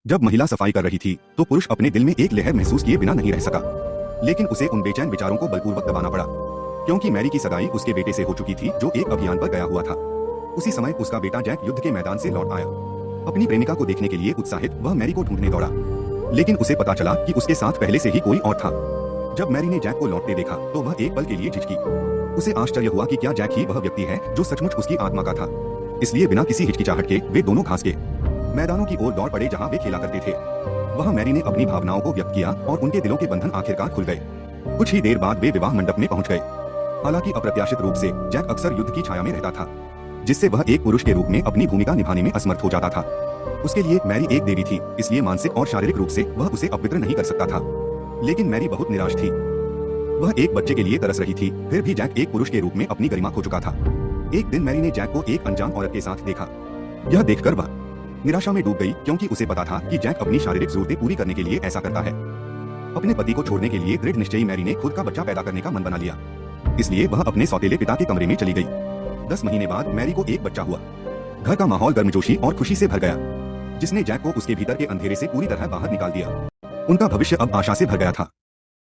जब महिला सफाई कर रही थी तो पुरुष अपने दिल में एक लहर महसूस किए बिना नहीं रह सका। लेकिन उसे उन बेचैन विचारों को बलपूर्वक दबाना पड़ा, क्योंकि मैरी की सगाई उसके बेटे से हो चुकी थी जो एक अभियान पर गया हुआ था। उसी समय उसका बेटा जैक युद्ध के मैदान से लौट आया। अपनी प्रेमिका को देखने के लिए उत्साहित वह मैरी को ढूंढने दौड़ा, लेकिन उसे पता चला कि उसके साथ पहले से ही कोई और था। जब मैरी ने जैक को लौटते देखा तो वह एक पल के लिए झिझकी। उसे आश्चर्य हुआ कि क्या जैक ही वह व्यक्ति है जो सचमुच उसकी आत्मा का था। इसलिए बिना किसी हिचकिचाहट के वे दोनों घास के मैदानों की ओर दौड़ पड़े जहां वे खेला करते थे। वहां मैरी ने अपनी भावनाओं को व्यक्त किया और उनके दिलों के बंधन आखिरकार खुल गए। कुछ ही देर बाद वे विवाह मंडप में पहुंच गए। हालांकि अप्रत्याशित रूप से जैक अक्सर युद्ध की छाया में रहता था, जिससे वह एक पुरुष के रूप में अपनी भूमिका निभाने में असमर्थ हो जाता था। उसके लिए मैरी एक देवी थी, इसलिए मानसिक और शारीरिक रूप से वह उसे अपवित्र नहीं कर सकता था। लेकिन मैरी बहुत निराश थी। वह एक बच्चे के लिए तरस रही थी, फिर भी जैक एक पुरुष के रूप में अपनी गरिमा खो चुका था। एक दिन मैरी ने जैक को एक अनजान औरत के साथ देखा। यह देखकर वह निराशा में डूब गई, क्योंकि उसे पता था कि जैक अपनी शारीरिक जरूरतें पूरी करने के लिए ऐसा करता है। अपने पति को छोड़ने के लिए दृढ़ निश्चयी मैरी ने खुद का बच्चा पैदा करने का मन बना लिया। इसलिए वह अपने सौतेले पिता के कमरे में चली गई। 10 महीने बाद मैरी को एक बच्चा हुआ। घर का माहौल गर्मजोशी और खुशी से भर गया, जिसने जैक को उसके भीतर के अंधेरे से पूरी तरह बाहर निकाल दिया। उनका भविष्य अब आशा से भर गया था।